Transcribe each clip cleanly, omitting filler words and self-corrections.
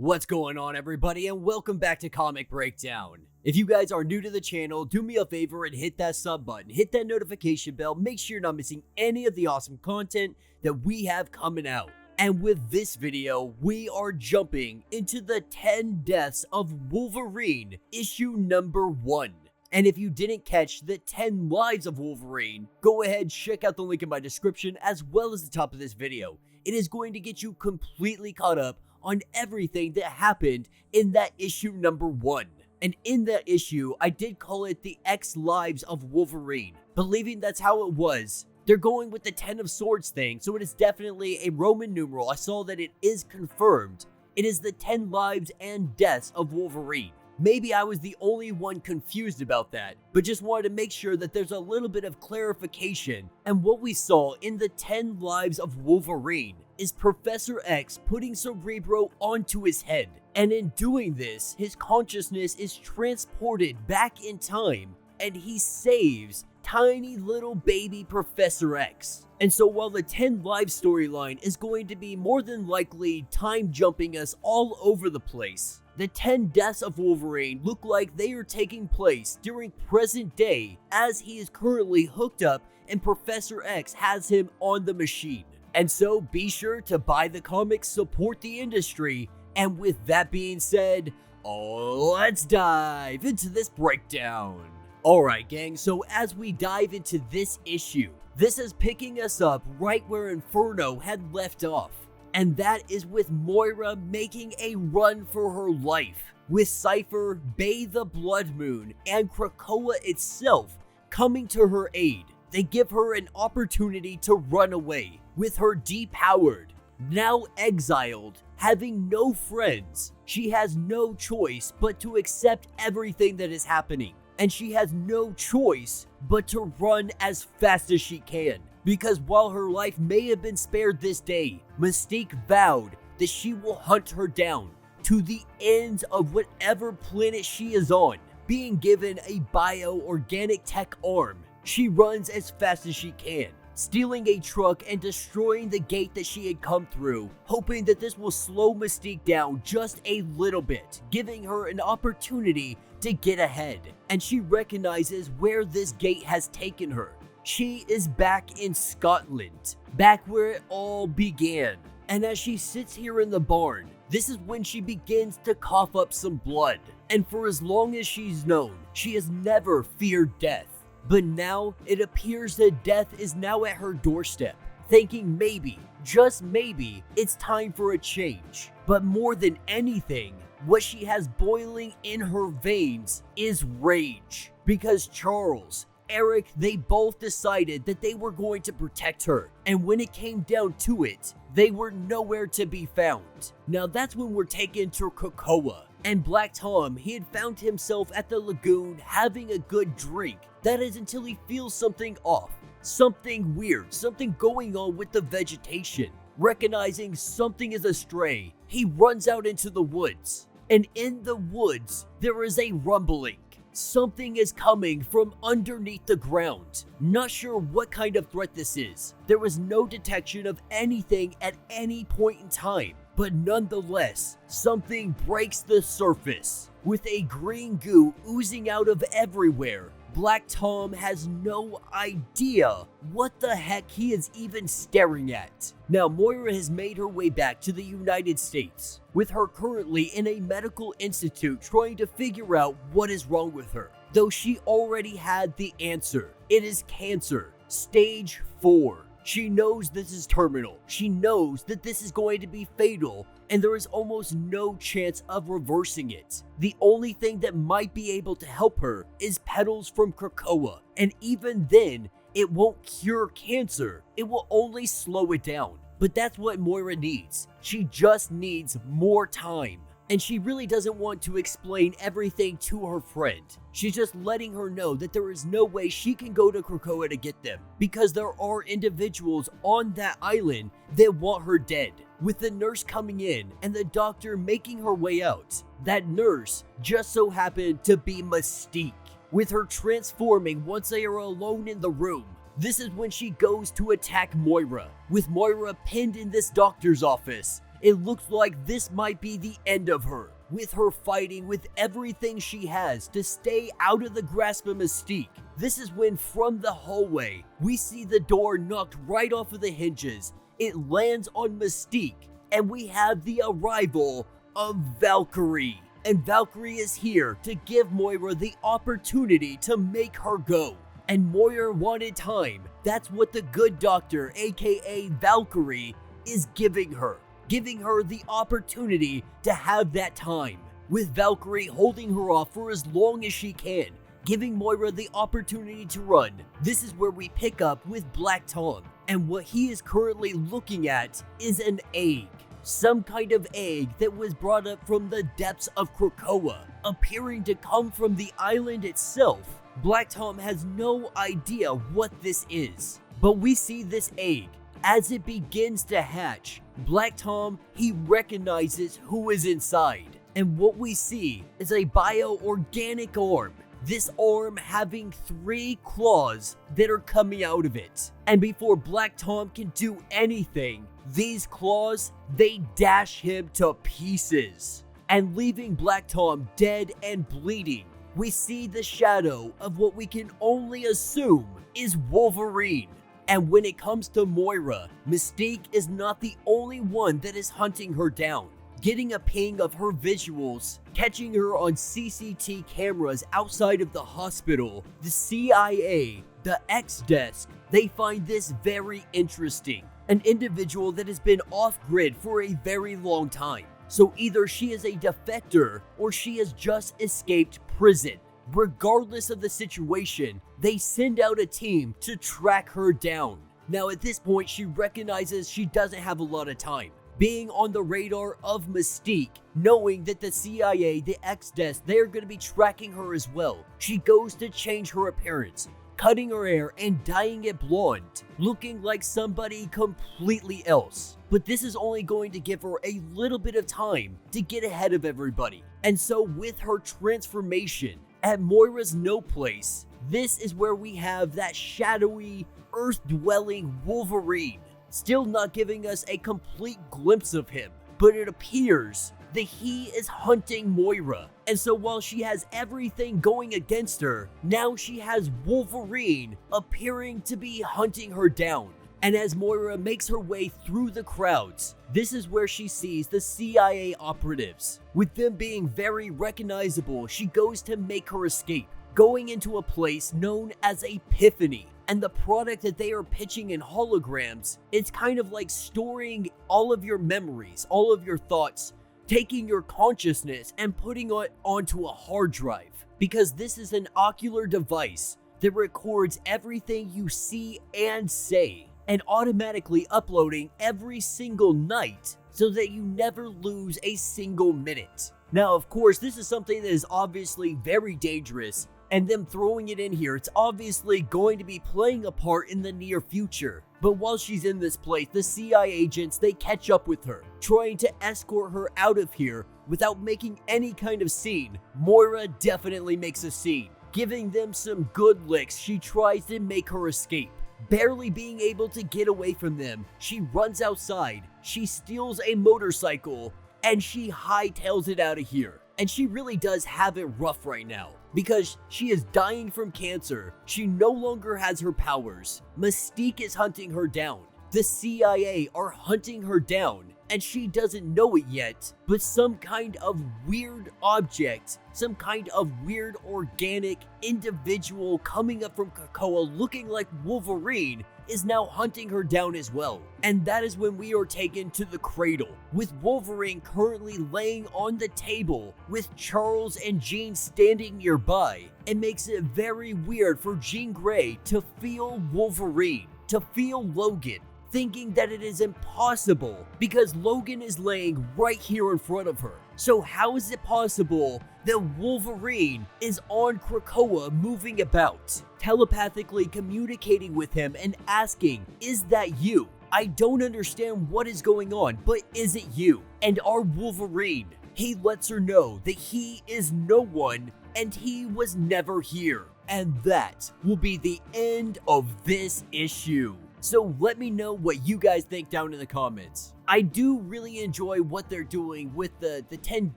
What's going on, everybody, and welcome back to Comic Breakdown. If you guys are new to the channel, do me a favor and hit that sub button, hit that notification bell, make sure you're not missing any of the awesome content that we have coming out. And with this video, we are jumping into the 10 Deaths of Wolverine, issue number 1. And if you didn't catch the 10 Lives of Wolverine, go ahead, check out the link in my description as well as the top of this video. It is going to get you completely caught up on everything that happened in that issue number 1. And in that issue, I did call it the X Lives of Wolverine, believing that's how it was. They're going with the 10 of Swords thing, so it is definitely a Roman numeral. I saw that it is confirmed. It is the 10 Lives and Deaths of Wolverine. Maybe I was the only one confused about that, but just wanted to make sure that there's a little bit of clarification. And what we saw in the 10 Lives of Wolverine is Professor X putting Cerebro onto his head. And in doing this, his consciousness is transported back in time, and he saves tiny little baby Professor X. And so while the 10 Lives storyline is going to be more than likely time jumping us all over the place, the 10 Deaths of Wolverine look like they are taking place during present day as he is currently hooked up and Professor X has him on the machine. And so be sure to buy the comics, support the industry, and with that being said, let's dive into this breakdown. Alright gang, so as we dive into this issue, this is picking us up right where Inferno had left off. And that is with Moira making a run for her life, with Cypher, Bay the Blood Moon, and Krakoa itself coming to her aid. They give her an opportunity to run away, with her depowered, now exiled, having no friends. She has no choice but to accept everything that is happening. And she has no choice but to run as fast as she can. Because while her life may have been spared this day, Mystique vowed that she will hunt her down to the ends of whatever planet she is on. Being given a bio-organic tech arm, she runs as fast as she can, stealing a truck and destroying the gate that she had come through, hoping that this will slow Mystique down just a little bit, giving her an opportunity to get ahead. And she recognizes where this gate has taken her. She is back in Scotland, back where it all began. And as she sits here in the barn, this is when she begins to cough up some blood. And for as long as she's known, she has never feared death. But now, it appears that death is now at her doorstep, thinking maybe, just maybe, it's time for a change. But more than anything, what she has boiling in her veins is rage. Because Charles, Eric, they both decided that they were going to protect her. And when it came down to it, they were nowhere to be found. Now that's when we're taken to Krakoa. And Black Tom, he had found himself at the lagoon having a good drink. That is until he feels something off, something weird, something going on with the vegetation. Recognizing something is astray, he runs out into the woods. And in the woods, there is a rumbling. Something is coming from underneath the ground. Not sure what kind of threat this is. There was no detection of anything at any point in time. But nonetheless, something breaks the surface. With a green goo oozing out of everywhere, Black Tom has no idea what the heck he is even staring at. Now, Moira has made her way back to the United States, with her currently in a medical institute trying to figure out what is wrong with her. Though she already had the answer. It is cancer, stage 4. She knows this is terminal. She knows that this is going to be fatal, and there is almost no chance of reversing it. The only thing that might be able to help her is petals from Krakoa, and even then, it won't cure cancer. It will only slow it down. But that's what Moira needs. She just needs more time. And she really doesn't want to explain everything to her friend. She's just letting her know that there is no way she can go to Krakoa to get them, because there are individuals on that island that want her dead. With the nurse coming in and the doctor making her way out, that nurse just so happened to be Mystique. With her transforming once they are alone in the room, this is when she goes to attack Moira, with Moira pinned in this doctor's office. It looks like this might be the end of her, with her fighting with everything she has to stay out of the grasp of Mystique. This is when, from the hallway, we see the door knocked right off of the hinges. It lands on Mystique, and we have the arrival of Valkyrie. And Valkyrie is here to give Moira the opportunity to make her go. And Moira wanted time. That's what the good doctor, aka Valkyrie, is giving her the opportunity to have that time, with Valkyrie holding her off for as long as she can, giving Moira the opportunity to run. This is where we pick up with Black Tom, and what he is currently looking at is an egg. Some kind of egg that was brought up from the depths of Krakoa, appearing to come from the island itself. Black Tom has no idea what this is, but we see this egg. As it begins to hatch, Black Tom, he recognizes who is inside. And what we see is a bio-organic arm. This arm having 3 claws that are coming out of it. And before Black Tom can do anything, these claws, they dash him to pieces. And leaving Black Tom dead and bleeding, we see the shadow of what we can only assume is Wolverine. And when it comes to Moira, Mystique is not the only one that is hunting her down. Getting a ping of her visuals, catching her on CCTV cameras outside of the hospital, the CIA, the X desk, they find this very interesting. An individual that has been off-grid for a very long time. So either she is a defector or she has just escaped prison. Regardless of the situation, they send out a team to track her down. Now at this point, she recognizes she doesn't have a lot of time. Being on the radar of Mystique, knowing that the CIA, the X desk, they're going to be tracking her as well. She goes to change her appearance, cutting her hair and dyeing it blonde, looking like somebody completely else. But this is only going to give her a little bit of time to get ahead of everybody. And so with her transformation, at Moira's no place, this is where we have that shadowy, earth-dwelling Wolverine, still not giving us a complete glimpse of him, but it appears that he is hunting Moira. And so while she has everything going against her, now she has Wolverine appearing to be hunting her down. And as Moira makes her way through the crowds, this is where she sees the CIA operatives. With them being very recognizable, she goes to make her escape, going into a place known as Epiphany. And the product that they are pitching in holograms, it's kind of like storing all of your memories, all of your thoughts, taking your consciousness and putting it onto a hard drive. Because this is an ocular device that records everything you see and say, and automatically uploading every single night so that you never lose a single minute. Now, of course, this is something that is obviously very dangerous, and them throwing it in here, it's obviously going to be playing a part in the near future. But while she's in this place, the CIA agents, they catch up with her, trying to escort her out of here without making any kind of scene. Moira definitely makes a scene, giving them some good licks. She tries to make her escape. Barely being able to get away from them, she runs outside, she steals a motorcycle, and she hightails it out of here. And she really does have it rough right now, because she is dying from cancer, she no longer has her powers, Mystique is hunting her down, the CIA are hunting her down, and she doesn't know it yet, but some kind of weird object, some kind of weird organic individual coming up from Krakoa looking like Wolverine is now hunting her down as well. And that is when we are taken to the cradle, with Wolverine currently laying on the table with Charles and Jean standing nearby. It makes it very weird for Jean Grey to feel Wolverine, to feel Logan, thinking that it is impossible because Logan is laying right here in front of her. So how is it possible that Wolverine is on Krakoa moving about, telepathically communicating with him and asking, "Is that you? I don't understand what is going on, but is it you?" And our Wolverine, he lets her know that he is no one and he was never here. And that will be the end of this issue. So let me know what you guys think down in the comments. I do really enjoy what they're doing with the 10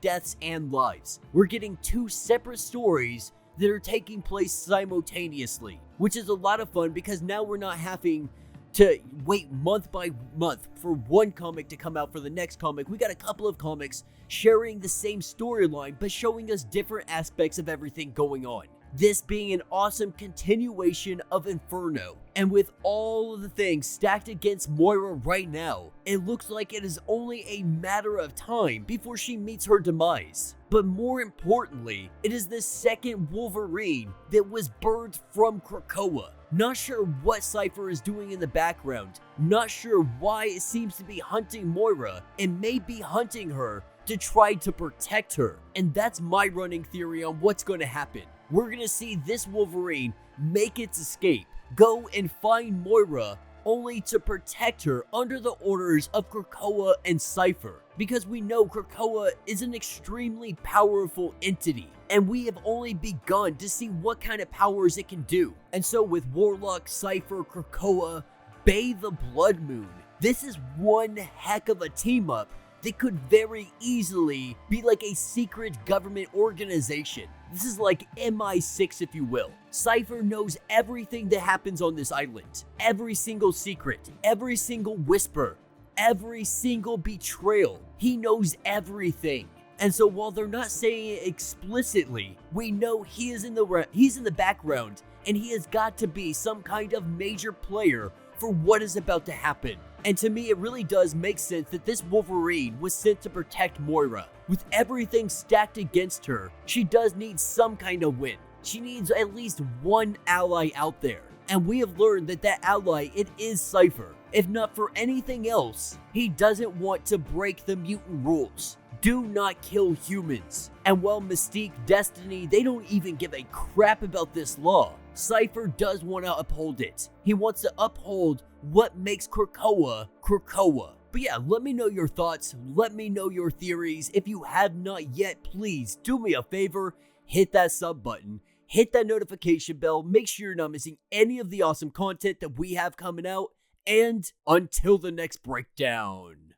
deaths and lives. We're getting 2 separate stories that are taking place simultaneously, which is a lot of fun because now we're not having to wait month by month for one comic to come out for the next comic. We got a couple of comics sharing the same storyline but showing us different aspects of everything going on. This being an awesome continuation of Inferno. And with all of the things stacked against Moira right now, it looks like it is only a matter of time before she meets her demise. But more importantly, it is the second Wolverine that was birthed from Krakoa. Not sure what Cypher is doing in the background, not sure why it seems to be hunting Moira, and may be hunting her to try to protect her. And that's my running theory on what's going to happen. We're going to see this Wolverine make its escape, go and find Moira, only to protect her under the orders of Krakoa and Cypher. Because we know Krakoa is an extremely powerful entity, and we have only begun to see what kind of powers it can do. And so with Warlock, Cypher, Krakoa, Bay the Blood Moon, this is one heck of a team up that could very easily be like a secret government organization. This is like MI6, if you will. Cypher knows everything that happens on this island. Every single secret, every single whisper, every single betrayal. He knows everything. And so while they're not saying it explicitly, we know he is in the background, and he has got to be some kind of major player for what is about to happen. And to me, it really does make sense that this Wolverine was sent to protect Moira. With everything stacked against her, she does need some kind of win. She needs at least one ally out there. And we have learned that that ally, it is Cypher. If not for anything else, he doesn't want to break the mutant rules. Do not kill humans. And while Mystique, Destiny, they don't even give a crap about this law, Cypher does want to uphold it. He wants to uphold what makes Krakoa, Krakoa. But yeah, let me know your thoughts, let me know your theories. If you have not yet, please do me a favor, hit that sub button, hit that notification bell, make sure you're not missing any of the awesome content that we have coming out, and until the next breakdown.